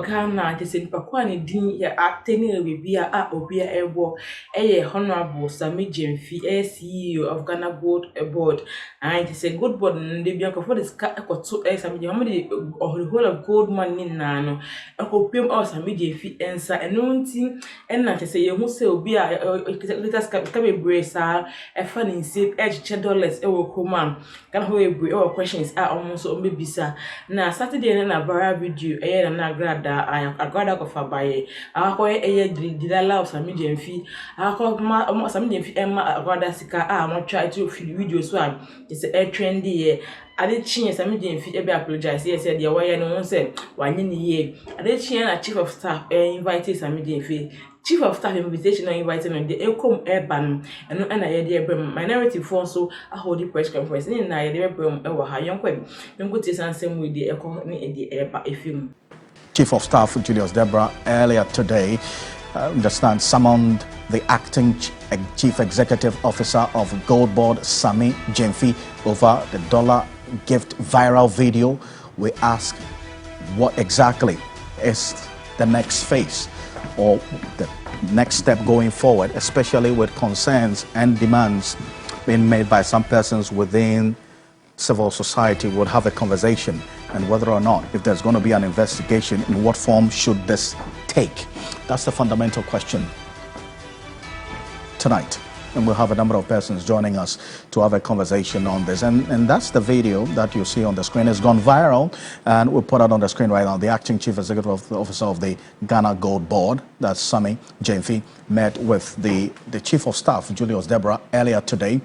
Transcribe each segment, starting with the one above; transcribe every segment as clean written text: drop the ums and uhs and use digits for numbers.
Ghana, the same Paquani din ya acting will be a obia ebo, Honorable Sammy Gyamfi, CEO of Ghana Gold Board. And it is a good board, and the Bianca for this cat to Sammy or the whole of gold money nano, a copium or Sammy Gyamfi answer, and no thing, and not to say you must say, be a little scabby brace, a funny sip, edge $10, command, can hold all questions are almost on bisa. Na Saturday na bara video na grada agrada ko fa baye akọ didala of Sammy Gyamfi akọ ma Sammy Gyamfi emma agrada sika mo try to film video so am is a trendy ye ade chin Sammy Gyamfi e be apologize he said the why no say wanye ni ye ade chin na chief of staff invite Sammy Gyamfi chief of staff invitation invited on the Ecom Urban and no na ye dey minority for so a hold the press conference ni na ye dey bring e wa ha yonkwe go to Sansem with the Eco ni the eba film. Chief of Staff Julius Deborah earlier today understand summoned the acting chief executive officer of Gold Board Sammy Gyamfi over the dollar gift viral video. We ask what exactly is the next phase or the next step going forward, especially with concerns and demands being made by some persons within civil society. Would have a conversation and whether or not, if there's going to be an investigation, in what form should this take? That's the fundamental question tonight. And we'll have a number of persons joining us to have a conversation on this. And that's the video that you see on the screen. It's gone viral, and we'll put it on the screen right now. The acting chief executive officer of the Ghana Gold Board, that's Sammy Gyamfi, met with the chief of staff, Julius Deborah, earlier today,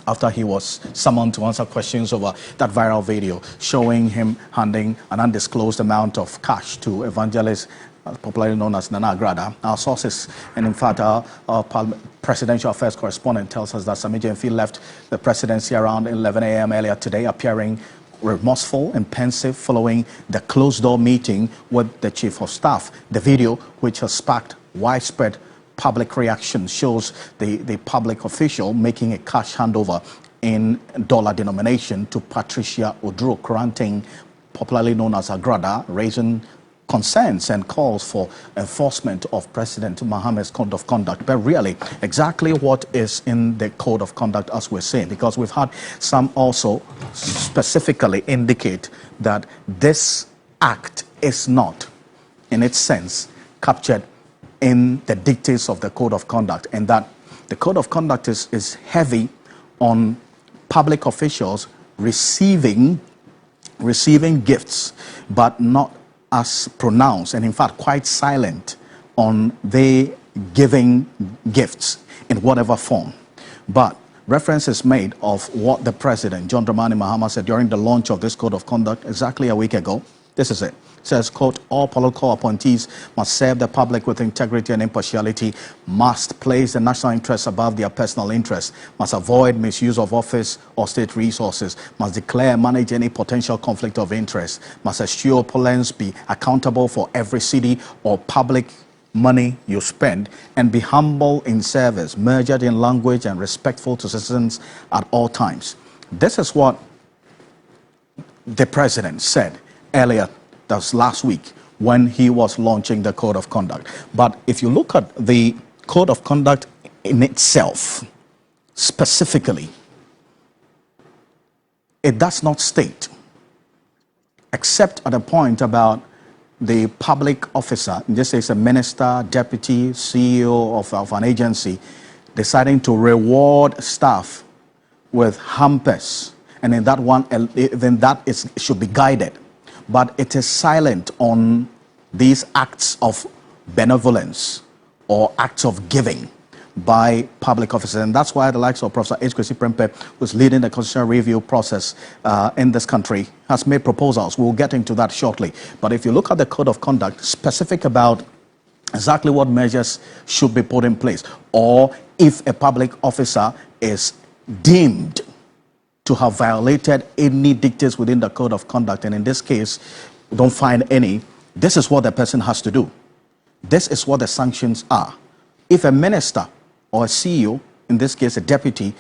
after he was summoned to answer questions over that viral video showing him handing an undisclosed amount of cash to evangelist, popularly known as Nana Agrada. Our sources, and in fact our presidential affairs correspondent tells us that Sammy Gyamfi left the presidency around 11 a.m. earlier today, appearing remorseful and pensive following the closed-door meeting with the chief of staff. The video, which has sparked widespread public reaction, shows the public official making a cash handover in dollar denomination to Patricia Oduro, granting, popularly known as Agrada, raising concerns and calls for enforcement of President Mohammed's code of conduct. But really, exactly what is in the code of conduct, as we're saying, because we've had some also specifically indicate that this act is not, in its sense, captured in the dictates of the code of conduct, and that the code of conduct is heavy on public officials receiving gifts, but not as pronounced, and in fact quite silent on they giving gifts in whatever form. But reference is made of what the president, John Dramani Mahama, said during the launch of this code of conduct exactly a week ago. This is it. It says, quote, all political appointees must serve the public with integrity and impartiality, must place the national interest above their personal interests, must avoid misuse of office or state resources, must declare and manage any potential conflict of interest, must assure opponents be accountable for every city or public money you spend, and be humble in service, measured in language, and respectful to citizens at all times. This is what the president said earlier, that's last week, when he was launching the code of conduct. But if you look at the code of conduct in itself, specifically, it does not state, except at a point about the public officer, in this case a minister, deputy, CEO of an agency, deciding to reward staff with hampers, and in that one, then that should be guided. But it is silent on these acts of benevolence or acts of giving by public officers. And that's why the likes of Professor H. Kwesi Prempeh, who's leading the constitutional review process in this country, has made proposals. We'll get into that shortly. But if you look at the code of conduct, specific about exactly what measures should be put in place, or if a public officer is deemed to have violated any dictates within the code of conduct, and in this case, we don't find any, this is what the person has to do. This is what the sanctions are. If a minister or a CEO, in this case a deputy,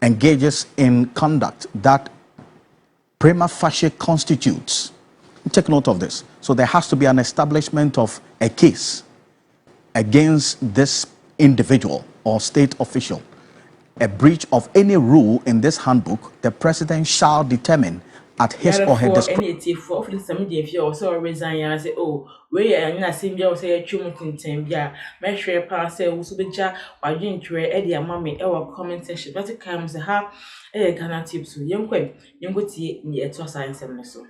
engages in conduct that prima facie constitutes Take note of this. So there has to be an establishment of a case against this individual or state official. A breach of any rule in this handbook, the president shall determine at his or her discretion. Any for the Sammy Gyamfi also resign and say, oh, we are not seeing you say a chumutin ya, measure pass say, Usubeja, or Jintre, Eddie, and Mammy, our comment section, but it comes a half a Ghanatube so young quay, young good tea near to science and so.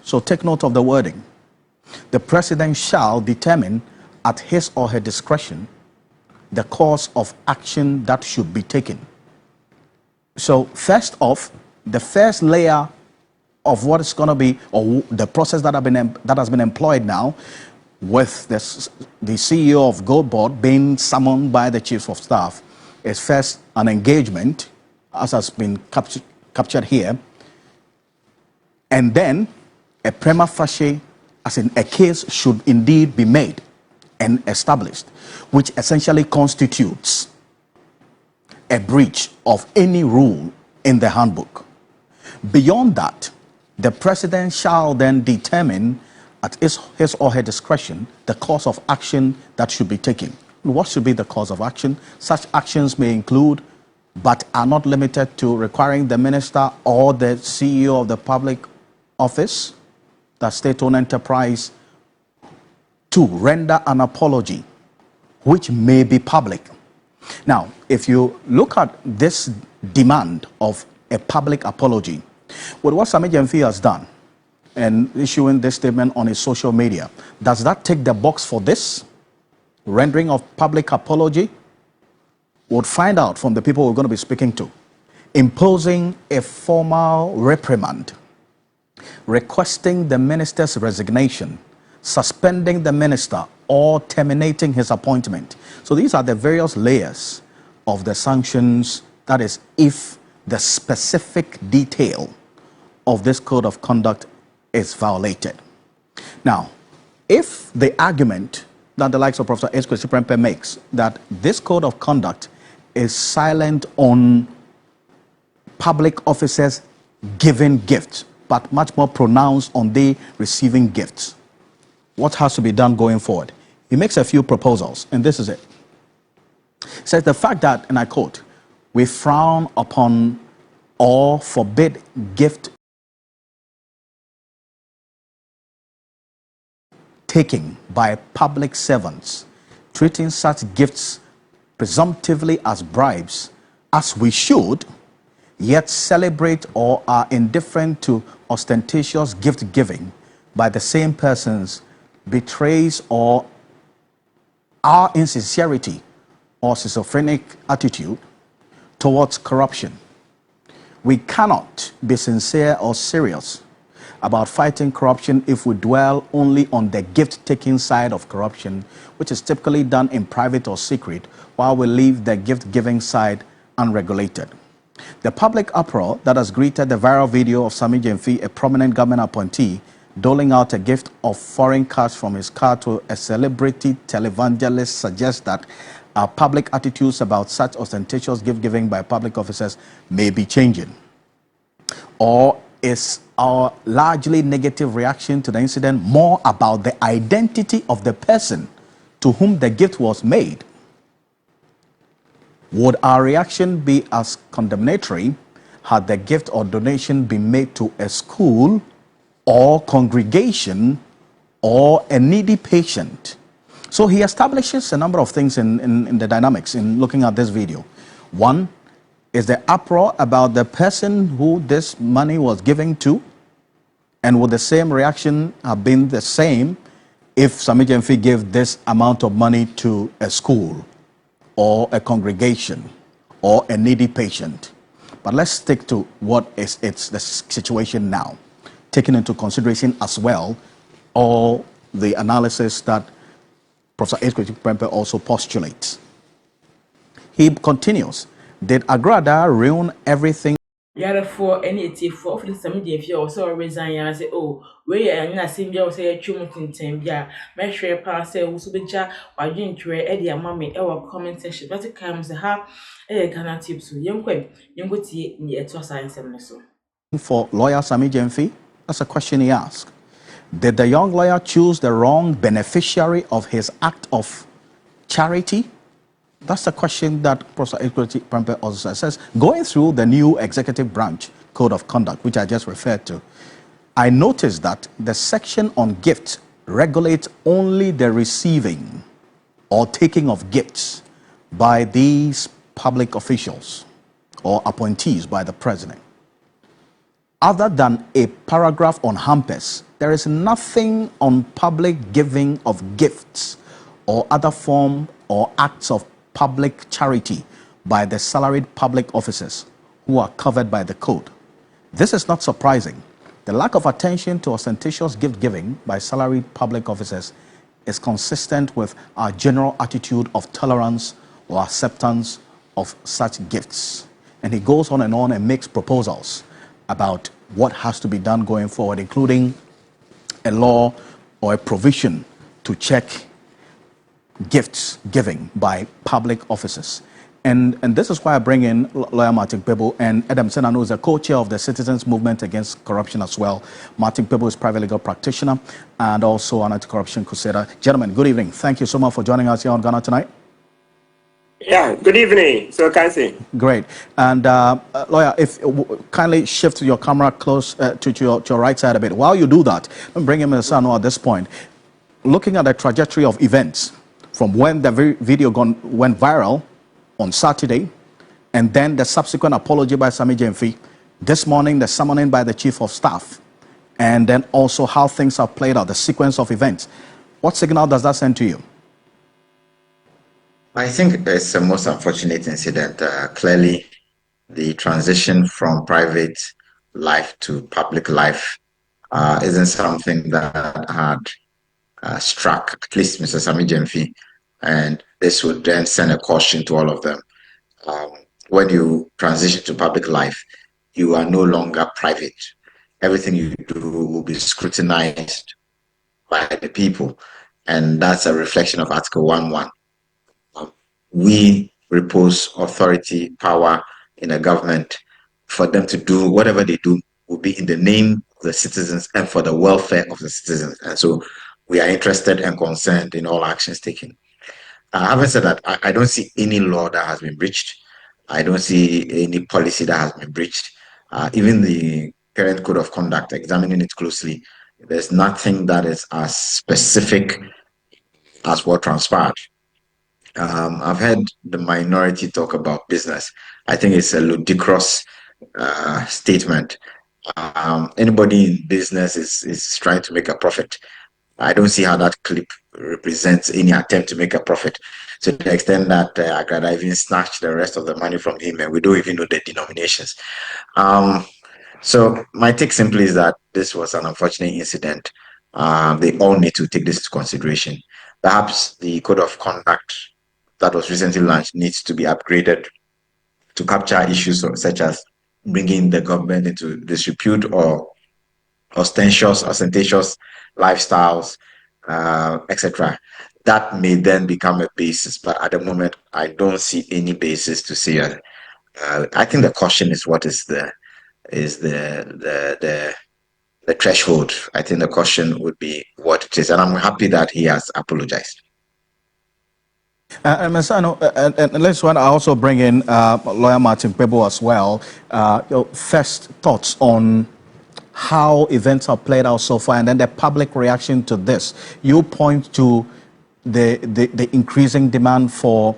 So take note of the wording. The president shall determine at his or her discretion the course of action that should be taken. So first off, the first layer of what is going to be, or the process that has been employed now, with the CEO of Gold Board being summoned by the chief of staff, is first an engagement, as has been captured here, and then a prima facie, as in a case, should indeed be made and established, which essentially constitutes a breach of any rule in the handbook. Beyond that, the president shall then determine at his or her discretion the course of action that should be taken. What should be the course of action? Such actions may include, but are not limited to, requiring the minister or the CEO of the public office, the state-owned enterprise, to render an apology, which may be public. Now, if you look at this demand of a public apology, with what Sammy Gyamfi has done and issuing this statement on his social media, does that tick the box for this rendering of public apology? We'll find out from the people we're going to be speaking to. Imposing a formal reprimand, requesting the minister's resignation, suspending the minister, or terminating his appointment. So these are the various layers of the sanctions, that is, if the specific detail of this code of conduct is violated. Now, if the argument that the likes of Professor SUSPENDS makes that this code of conduct is silent on public officers giving gifts, but much more pronounced on they receiving gifts, what has to be done going forward? He makes a few proposals, and this is it. He says the fact that, and I quote, we frown upon or forbid gift taking by public servants, treating such gifts presumptively as bribes, as we should, yet celebrate or are indifferent to ostentatious gift giving by the same persons, betrays or our insincerity or schizophrenic attitude towards corruption. We cannot be sincere or serious about fighting corruption if we dwell only on the gift-taking side of corruption, which is typically done in private or secret, while we leave the gift-giving side unregulated. The public uproar that has greeted the viral video of Sammy Gyamfi, a prominent government appointee, doling out a gift of foreign cash from his car to a celebrity televangelist, suggests that our public attitudes about such ostentatious gift-giving by public officers may be changing. Or is our largely negative reaction to the incident more about the identity of the person to whom the gift was made? Would our reaction be as condemnatory had the gift or donation been made to a school or congregation or a needy patient? So he establishes a number of things in the dynamics in looking at this video. One is the uproar about the person who this money was given to, and would the same reaction have been the same if Sammy Gyamfi gave this amount of money to a school or a congregation or a needy patient? But let's stick to what is the situation now, taking into consideration as well all the analysis that Professor SUSPENDS also postulates. He continues, did Agrada ruin everything? For any for the Sammy Gyamfi also resign and say, oh, we are not seeing you say a chumutin ya, measure pass say, Usubeja, or Jintre, Eddie, and Mammy, our comment section, but it comes a half a Ghanatube so young quay, young good tea near to science and so. For lawyer Sammy Gyamfi, That's a question he asked. Did the young lawyer choose the wrong beneficiary of his act of charity? That's the question that Professor Equity Prempe also says. Going through the new executive branch code of conduct, which I just referred to, I noticed that the section on gifts regulates only the receiving or taking of gifts by these public officials or appointees by the president. Other than a paragraph on hampers, there is nothing on public giving of gifts or other form or acts of public charity by the salaried public officers who are covered by the code. This is not surprising. The lack of attention to ostentatious gift giving by salaried public officers is consistent with our general attitude of tolerance or acceptance of such gifts. And he goes on and makes proposals about what has to be done going forward, including a law or a provision to check gifts giving by public officers. And this is why I bring in lawyer Martin Pebo, and Adam Senano is a co-chair of the Citizens Movement Against Corruption as well. Martin Pebo is a private legal practitioner and also an anti-corruption crusader. Gentlemen, good evening. Thank you so much for joining us here on Ghana Tonight. Yeah, good evening. So can see. Great. And lawyer, if kindly shift your camera close to your right side a bit. While you do that, let me bring in Mr. Sano at this point. Looking at the trajectory of events from when the video went viral on Saturday, and then the subsequent apology by Sammy Gyamfi, this morning the summoning by the Chief of Staff, and then also how things have played out, the sequence of events. What signal does that send to you? I think it's the most unfortunate incident. Clearly, the transition from private life to public life isn't something that had struck at least Mr. Sammy Gyamfi, and this would then send a caution to all of them. When you transition to public life, you are no longer private. Everything you do will be scrutinized by the people, and that's a reflection of Article 1.1. We repose authority, power in a government for them to do whatever they do will be in the name of the citizens and for the welfare of the citizens. And so we are interested and concerned in all actions taken. Having said that, I don't see any law that has been breached. I don't see any policy that has been breached. Even the current code of conduct, examining it closely, there's nothing that is as specific as what transpired. I've heard the minority talk about business. I think it's a ludicrous statement. Anybody in business is trying to make a profit. I don't see how that clip represents any attempt to make a profit, to the extent that Agrada even snatched the rest of the money from him, and we don't even know the denominations. So my take simply is that this was an unfortunate incident. They all need to take this into consideration. Perhaps the code of conduct that was recently launched needs to be upgraded to capture issues such as bringing the government into disrepute or ostentatious lifestyles, etc. That may then become a basis, but at the moment, I don't see any basis to say it. I think the caution is what is the threshold. I think the caution would be what it is, and I'm happy that he has apologized. And let's want to also bring in lawyer Martin Pebo as well. Your first thoughts on how events have played out so far, and then the public reaction to this. You point to the increasing demand for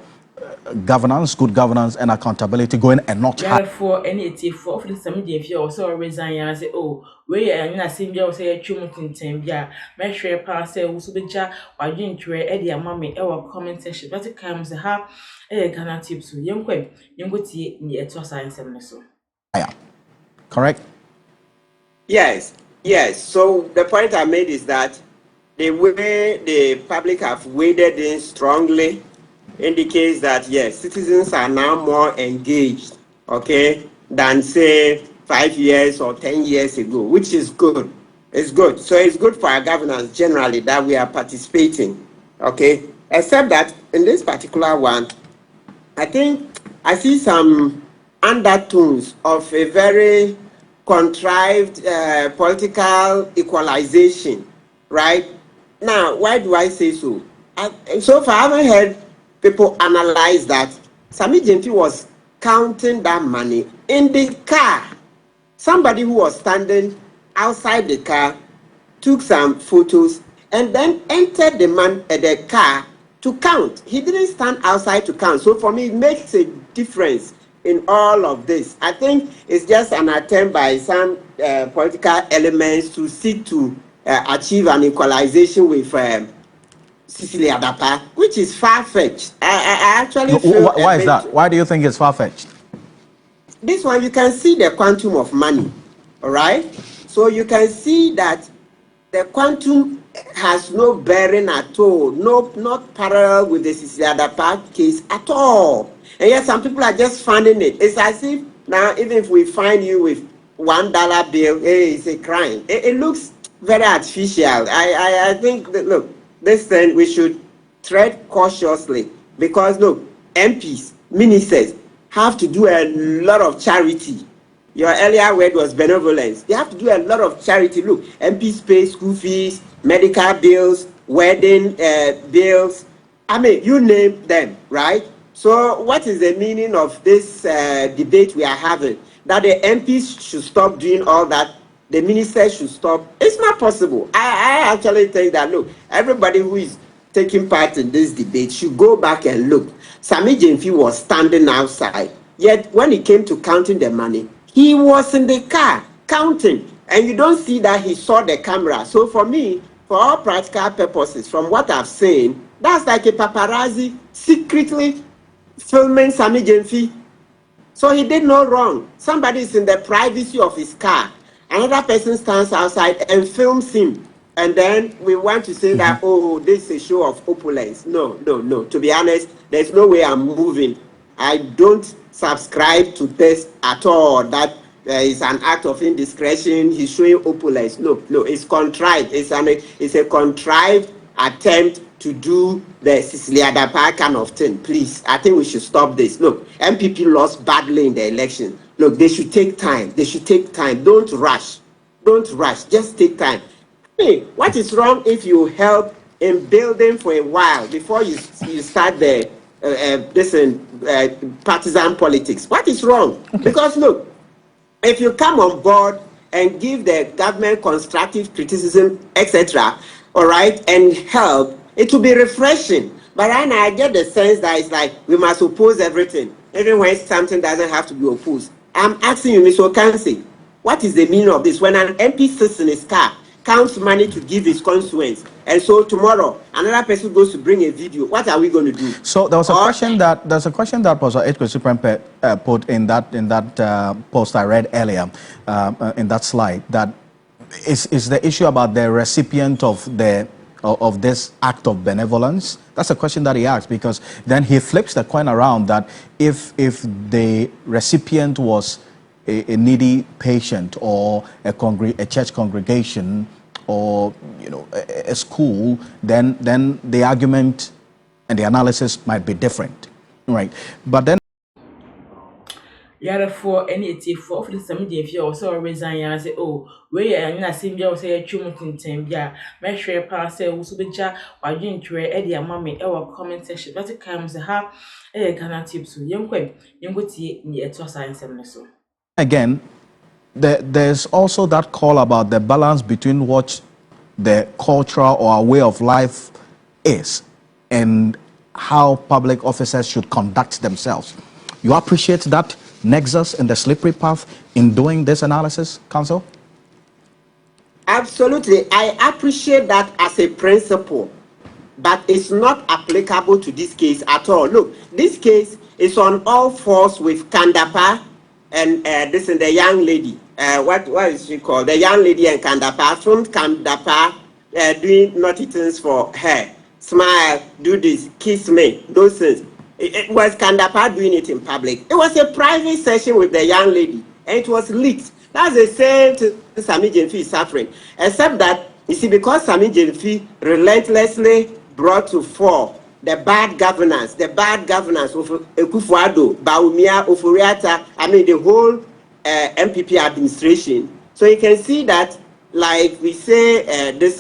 governance, good governance, and accountability going and not high. For any for the Sammy Gyamfi also resign and say, oh, we are in a same year, say a chumutin tembia, measure pass, say, who be ja, or you enjoy Eddie and Mammy, our comment section, but it comes a half a Ghanatube, so young quay, young go tea near to science and so. Yeah, correct? Yes. So the point I made is that the way the public have waded in strongly indicates that yes, citizens are now more engaged, okay, than say 5 years or 10 years ago, which is good. It's good. So it's good for our governance generally that we are participating, okay? Except that in this particular one, I think I see some undertones of a very contrived political equalization, right? Now, why do I say so? So far, I haven't heard people analyze that Sammy Gyamfi was counting that money in the car. Somebody who was standing outside the car took some photos and then entered the car to count. He didn't stand outside to count. So for me, it makes a difference in all of this. I think it's just an attempt by some political elements to seek to achieve an equalization with Cecilia Dapa, which is far-fetched. I actually feel... Why is that? Why do you think it's far-fetched? This one, you can see the quantum of money, all right? So you can see that the quantum has no bearing at all, not parallel with the Cecilia Dapa case at all. And yet some people are just funding it. It's as if now, even if we find you with $1 bill, hey, it's a crime. It looks very artificial. I think that, look, this thing we should tread cautiously because, look, MPs, ministers have to do a lot of charity. Your earlier word was benevolence. They have to do a lot of charity. Look, MPs pay school fees, medical bills, wedding bills. I mean, you name them, right? So what is the meaning of this debate we are having? That the MPs should stop doing all that, the ministers should stop. It's not possible. I actually think that, look, everybody who is taking part in this debate should go back and look. Sammy Gyamfi was standing outside, yet when it came to counting the money, he was in the car counting, and you don't see that he saw the camera. So for me, for all practical purposes, from what I've seen, that's like a paparazzi secretly filming Sammy Gyamfi. So he did no wrong. Somebody is in the privacy of his car. Another person stands outside and films him. And then we want to say that, oh, this is a show of opulence. No. To be honest, there's no way I'm moving. I don't subscribe to this at all. That is an act of indiscretion. He's showing opulence. No, it's contrived. It's a contrived attempt to do the Cecilia Dapa kind of thing. Please, I think we should stop this. Look, MPP lost badly in the election. Look, they should take time. Don't rush. Just take time. Hey, what is wrong if you help in building for a while before you start the partisan politics? What is wrong? Because look, if you come on board and give the government constructive criticism, etc., all right, and help, it will be refreshing. But right now, I get the sense that it's like we must oppose everything, even when something doesn't have to be opposed. I'm asking you, Mr. Okansi, what is the meaning of this? When an MP sits in his car, counts money to give his constituents, and so tomorrow another person goes to bring a video, what are we going to do? So there was a question that Professor Edgar Supreme put in that post I read earlier in that slide, that is the issue about the recipient of this act of benevolence. That's a question that he asked, because then he flips the coin around that if the recipient was a needy patient or a church congregation or a school, then the argument and the analysis might be different, right? But then for any for the Sammy Gyamfi also resign and say, oh, we are not seeing you say a chumutin yeah, make sure pass a Usubicha or Jintre Eddie and Mammy our comment section. But it comes a half a Ghanatube so young go tea near to science and so. Again, there's also that call about the balance between what the cultural or way of life is and how public officers should conduct themselves. You appreciate that nexus and the slippery path in doing this analysis, Council? Absolutely. I appreciate that as a principle, but it's not applicable to this case at all. Look, this case is on all fours with Kandapa and this is the young lady. What is she called? The young lady and Kandapa. From Kandapa doing naughty things for her. Smile, do this, kiss me, those things. It was Kandapa doing it in public. It was a private session with the young lady, and it was leaked. That's the same to Sammy Gyamfi is suffering. Except that, you see, because Sammy Gyamfi relentlessly brought to fore the bad governance of Ekufuado, Bawumia, Oforiatta, I mean the whole MPP administration. So you can see that, like we say, this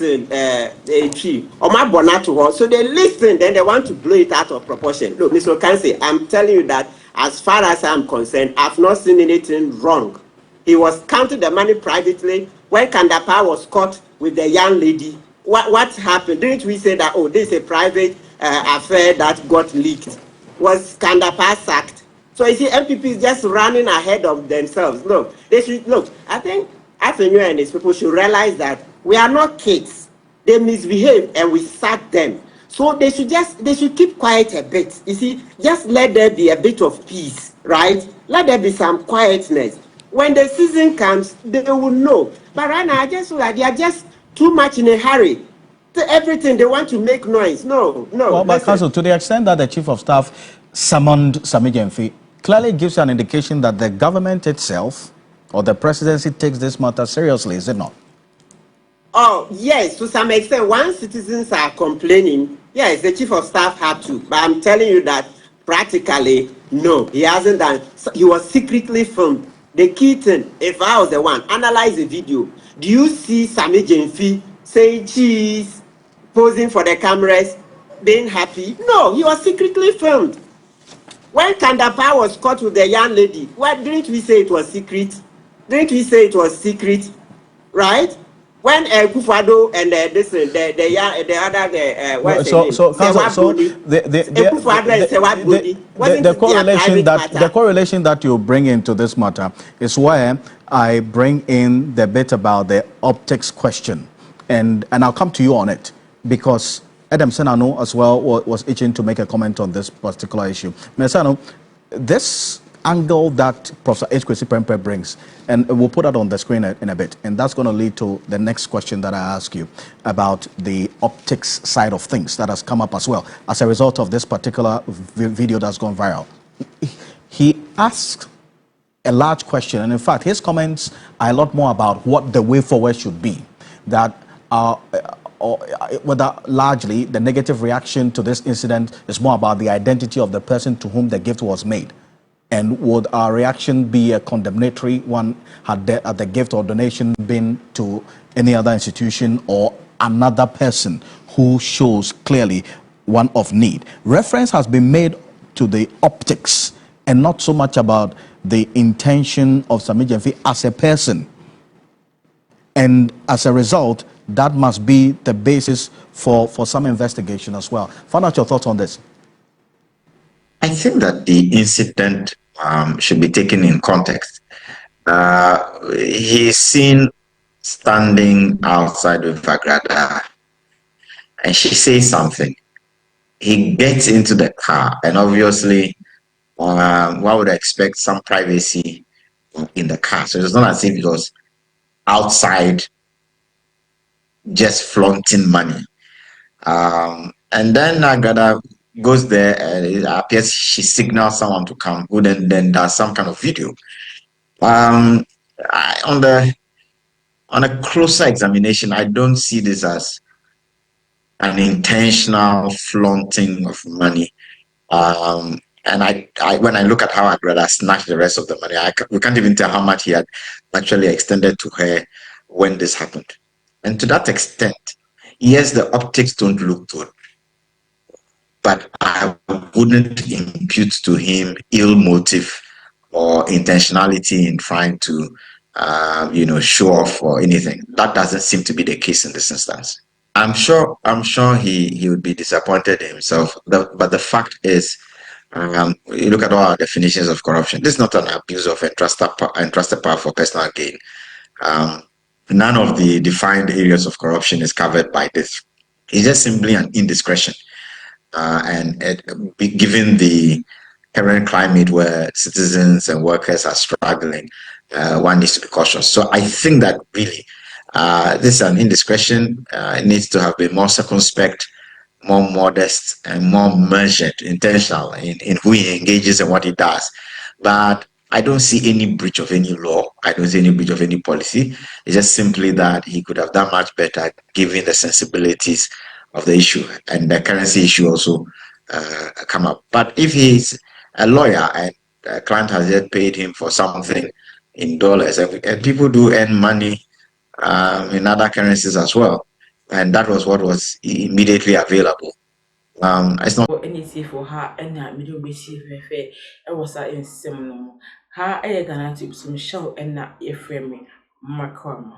chief or my bonato, so they listen, then they want to blow it out of proportion. Look, Mr. Okanse, I'm telling you that as far as I'm concerned, I've not seen anything wrong. He was counting the money privately. When Kandapa was caught with the young lady, what happened? Didn't we say that, oh, this is a private affair that got leaked? Was Kandapa sacked? So you see, MPP is just running ahead of themselves. Look, they should look. I think Afenyo and his people should realize that we are not kids. They misbehave and we sack them. So they should keep quiet a bit. You see, just let there be a bit of peace, right? Let there be some quietness. When the season comes, they will know. But right now, I just feel like they are just too much in a hurry. Everything they want to make noise. No. Well, but Council, to the extent that the Chief of Staff summoned Sammy Gyamfi, clearly gives an indication that the government itself or the presidency takes this matter seriously, is it not? Oh, yes, to some extent. Once citizens are complaining, yes, the Chief of Staff had to. But I'm telling you that practically, no, he hasn't done. He was secretly filmed. The key thing, if I was the one, analyze the video. Do you see Sammy Gyamfi saying cheese, posing for the cameras, being happy? No, he was secretly filmed. When Kandapa was caught with the young lady, what didn't we say it was secret? Didn't we say it was secret? Right? When Kufado and the correlation that you bring into this matter is where I bring in the bit about the optics question, and I'll come to you on it because Adam Senano as well was itching to make a comment on this particular issue. Mesano, this angle that Professor H. Kwesi Prempeh brings, and we'll put that on the screen in a bit, and that's going to lead to the next question that I ask you about the optics side of things that has come up as well as a result of this particular video that's gone viral. He asked a large question, and in fact, his comments are a lot more about what the way forward should be, that or whether largely the negative reaction to this incident is more about the identity of the person to whom the gift was made. And would our reaction be a condemnatory one had the gift or donation been to any other institution or another person who shows clearly one of need? Reference has been made to the optics and not so much about the intention of Sammy Gyamfi as a person. And as a result, that must be the basis for some investigation as well. Find out your thoughts on this. I think that the incident should be taken in context. He's seen standing outside with Agrada, and she says something. He gets into the car, and obviously, one would expect some privacy in the car. So it's not as if it was outside just flaunting money. And then Agrada goes there and it appears she signals someone to come, who then does some kind of video. On a closer examination, I don't see this as an intentional flaunting of money. And when I look at how Agrada snatched the rest of the money, we can't even tell how much he had actually extended to her when this happened. And to that extent, yes, the optics don't look good, but I wouldn't impute to him ill motive or intentionality in trying to, show off or anything. That doesn't seem to be the case in this instance. I'm sure he would be disappointed in himself. But the fact is, you look at all our definitions of corruption. This is not an abuse of entrusted power for personal gain. None of the defined areas of corruption is covered by this. It's just simply an indiscretion. Given the current climate where citizens and workers are struggling, one needs to be cautious. So I think that really this is an indiscretion. It needs to have been more circumspect, more modest, and more measured, intentional in who he engages and what he does. But I don't see any breach of any law. I don't see any breach of any policy. It's just simply that he could have done much better given the sensibilities of the issue, and the currency issue also come up. But if he's a lawyer and a client has yet paid him for something, in dollars. And people do earn money in other currencies as well. And that was what was immediately available. It's not. NEC for her and her middle basic fair. I was in seminal. Her Ghanatube some show and not a frame. Macron.